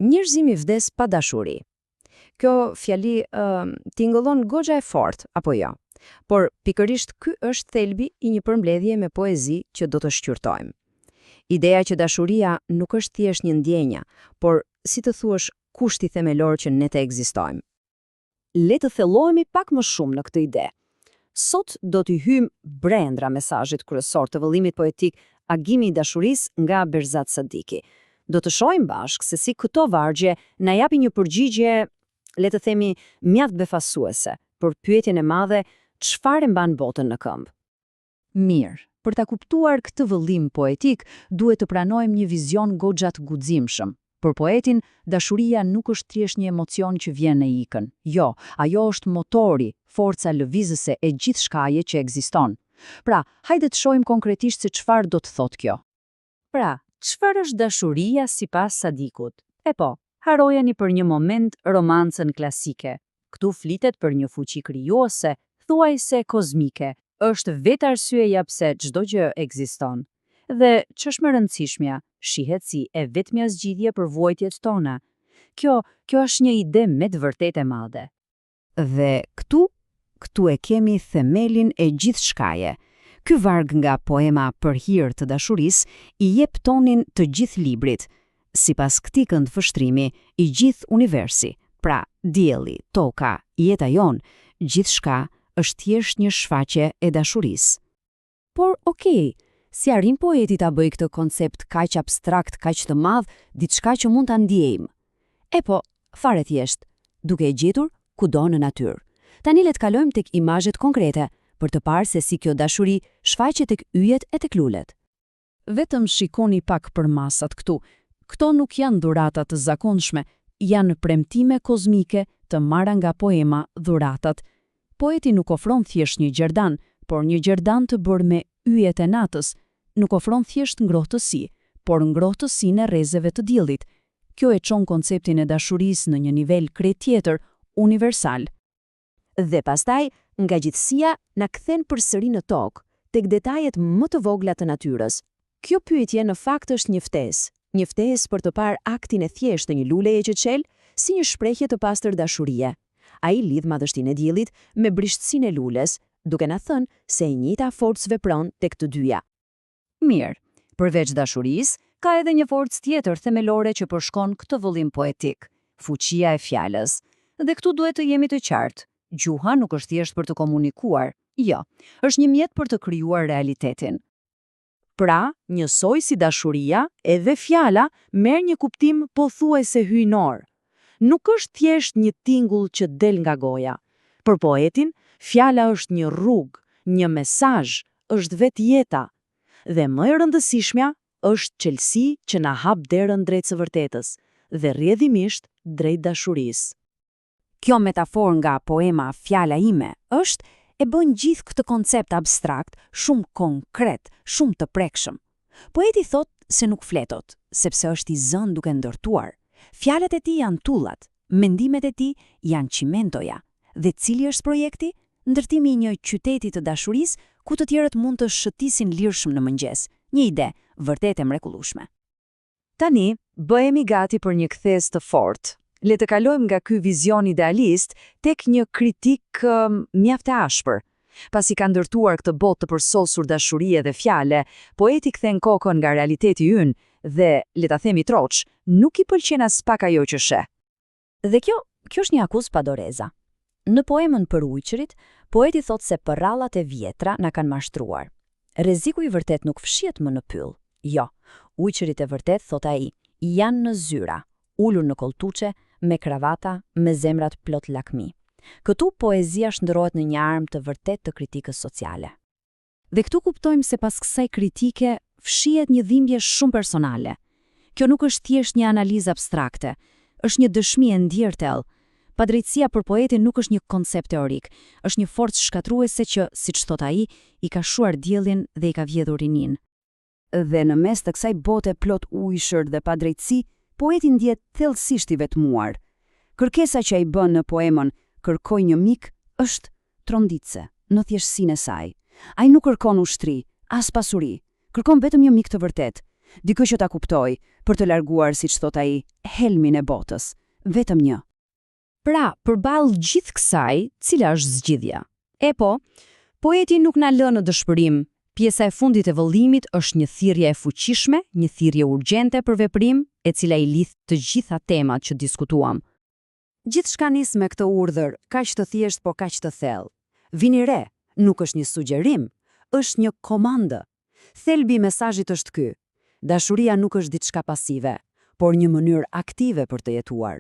Njerëzimi vdes pa dashuri. Kjo fjali tingëllon goxha e fortë, apo jo? Por pikërisht ky është thelbi i një përmbledhje me poezi që do të shqyrtojmë. Ideja që dashuria nuk është thjesht një ndjenja, por si të thuash kushti themelor që ne të ekzistojmë. Le të thellohemi pak më shumë në këtë ide. Sot do t'i hyjmë brenda mesazhit kryesor të vëllimit poetik Agimi i dashurisë nga Berzat Sadiki. Do të shohim bashkë se si këto vargje na japin një përgjigje, le të themi, mjaft befasuese për pyetjen e madhe çfarë mban botën në këmbë. Mirë, për ta kuptuar këtë vëllim poetik, duhet të pranojmë një vizion goxha të guximshëm. Për poetin, dashuria nuk është thjesht një emocion që vjen e ikën. Jo, ajo është motori, forca lëvizëse e gjithë shkaje që ekziston. Pra, hajde të shohim konkretisht se çfarë do të thotë kjo. Pra, çfarë është dashuria sipas Sadikut? Po, harojeni për një moment romancën klasike. Këtu flitet për një fuqi krijuese, thuajse kozmike. Është vetë arsyeja pse çdo gjë ekziston. Dhe ç'është më rëndësishmja, shihet si e vetmja zgjidhje për vuajtjet tona. Kjo është një ide me të vërtetë e madhe. Dhe këtu e kemi themelin e gjithë shkaje. Ky varg nga poema Për hir të dashurisë i jep tonin të gjithë librit. Sipas këtij këndvështrimi, i gjithë universi, pra dielli, toka, jeta jon, gjithçka është thjesht një shfaqje e dashurisë. Por, okay, si arrin poeti ta bëjë këtë koncept kaq abstrakt, kaq të madh, diçka që mund ta ndjejmë? Po, fare thjesht, duke e gjetur kudo në natyrë. Tani le të kalojmë tek imazhet konkrete për të parë se si kjo dashuri shfaqet tek yjet e tek lulet. Vetëm shikoni pak për masat këtu. Këto nuk janë dhurata të zakonshme, janë premtime kozmike të marra nga poema Dhuratat. Poeti nuk ofron thjesht një gjerdan, por një gjerdan të bërë me yjet e natës. Nuk ofron thjesht ngrohtësi, por ngrohtësinë e rrezeve të diellit. Kjo e çon konceptin e dashurisë në një nivel krejt tjetër, universal. Dhe pastaj, nga gjithësia na kthen përsëri në tokë, tek detajet më të vogla të natyrës. Kjo pyetje në fakt është një ftesë për të parë aktin e thjeshtë të një luleje që çel si një shprehje të pastër dashurie. Ai lidh madhështinë e diellit me brishtësinë e lules, duke na thënë se e njëjta forcë vepron tek të dyja. Mirë, përveç dashurisë, ka edhe një forcë tjetër themelore që përshkon këtë vëllim poetik, fuqia e fjalës. Dhe këtu duhet të jemi të qartë. Gjuha nuk është thjesht për të komunikuar. Jo, është një mjet për të krijuar realitetin. Pra, njësoj si dashuria, edhe fjala merr një kuptim pothuajse hyjnor. Nuk është thjesht një tingull që del nga goja. Për poetin, fjala është një rrugë, një mesazh, është vetë jeta. Dhe më e rëndësishmja është çelësi që na hap derën drejt së vërtetës dhe rrjedhimisht drejt dashurisë. Kjo metaforë nga poema Fjala ime e bën gjithë këtë koncept abstrakt shumë konkret, shumë të prekshëm. Poeti thot se nuk fletot, sepse është i zënë duke ndërtuar. Fjalët e tij janë tullat, mendimet e tij janë qimentoja. Dhe cili është projekti? Ndërtimi i një qyteti të dashurisë ku të tjerët mund të shëtisin lirshëm në mëngjes. Një ide vërtet e mrekullueshme. Tani bëhemi gati për një kthes të fortë. Le të kalojmë nga ky vizion idealist tek një kritik mjaft e ashpër. Pasi ka ndërtuar këtë botë të përsosur dashurie dhe fjale, poeti kthen kokën nga realiteti ynë dhe, le ta themi troç, nuk i pëlqen as pak ajo që sheh. Dhe kjo është një akuzë pa doreza. Në poemën Për ujqërit, poeti thot se përrallat e vjetra na kanë mashtruar. Rreziku i vërtet nuk fshihet më në pyll. Jo, ujqërit e vërtet, thot ai, janë në zyra, ulur në koltuçe, me kravata, me zemrat plot lakmi. Këtu poezia shndërrohet në një armë të vërtet të kritikës sociale. Dhe këtu kuptojmë se pas kësaj kritike fshihet një dhimbje shumë personale. Kjo nuk është thjesht një analizë abstrakte, është një dëshmi e ndjertell. Padrejtësia për poetin nuk është një koncept teorik, është një forcë shkatruese që, siç thot ai, i ka shuar diellin dhe i ka vjedhur rinin. Dhe në mes të kësaj bote plot ujshër dhe padrejtësi, poeti ndjet thellësisht i vetmuar. Kërkesa që ai bën në poemën Kërkoj një mik është tronditse në thjeshtësinë e saj. Ai nuk kërkon ushtri, as pasuri, kërkon vetëm një mik të vërtet. dikë që ta kuptoj, për të larguar, siç thot ai, helmin e botës. Vetëm një. Pra, përballë gjithë kësaj, cila është zgjidhja? Poeti nuk na lë në dëshpërim. Pjesa e fundit e vëllimit është një thirrje e fuqishme, një thirrje urgjente për veprim, e cila i lidh të gjitha temat që diskutuam. Gjithçka nis me këtë urdhër, kaq të thjesht por kaq të thellë. Vini re, nuk është një sugjerim, është një komandë. Thelbi i mesazhit është ky. Dashuria nuk është diçka pasive, por një mënyrë aktive për të jetuar.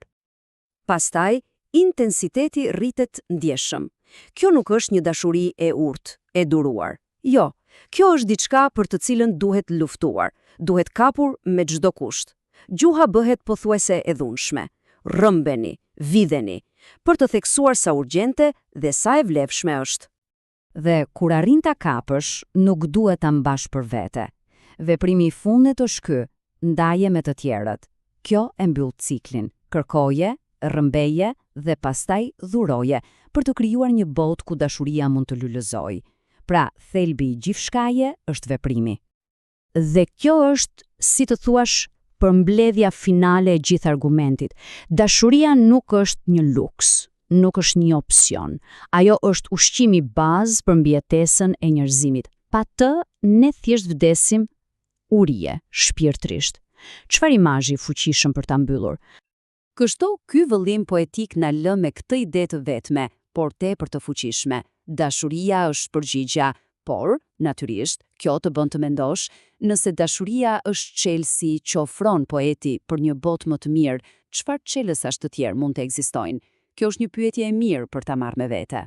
Pastaj, intensiteti rritet ndjeshëm. Kjo nuk është një dashuri e urtë, e duruar. Jo, kjo është diçka për të cilën duhet luftuar, duhet kapur me çdo kusht. Gjuha bëhet pothuajse e dhunshme. Rrëmbeni, vidheni, për të theksuar sa urgjente dhe sa e vlefshme është. Dhe kur arrin ta kapësh, nuk duhet ta mbash për vete. Veprimi i fundit është ky, ndaje me të tjerët. Kjo e mbyll ciklin. Kërkoje, rrëmbeje dhe pastaj dhuroje për të krijuar një botë ku dashuria mund të lulëzojë. Pra, thelbi i gjithçkaje është veprimi. Dhe kjo është, si të thuash, përmbledhja finale e gjithë argumentit. Dashuria nuk është një luks, nuk është një opsion. Ajo është ushqimi bazë për mbijetesën e njerëzimit. Pa të, ne thjesht vdesim urie, shpirtërisht. Çfarë imazhi fuqishëm për ta mbyllur? Kështu, ky vëllim poetik na lë me këtë ide të vetme, por tepër të fuqishme. Dashuria është përgjigja, por, natyrisht, kjo të bën të mendosh, nëse dashuria është çelësi që ofron poeti për një botë më të mirë, çfarë çelësash të tjerë mund të ekzistojnë? Kjo është një pyetje e mirë për ta marrë me vete.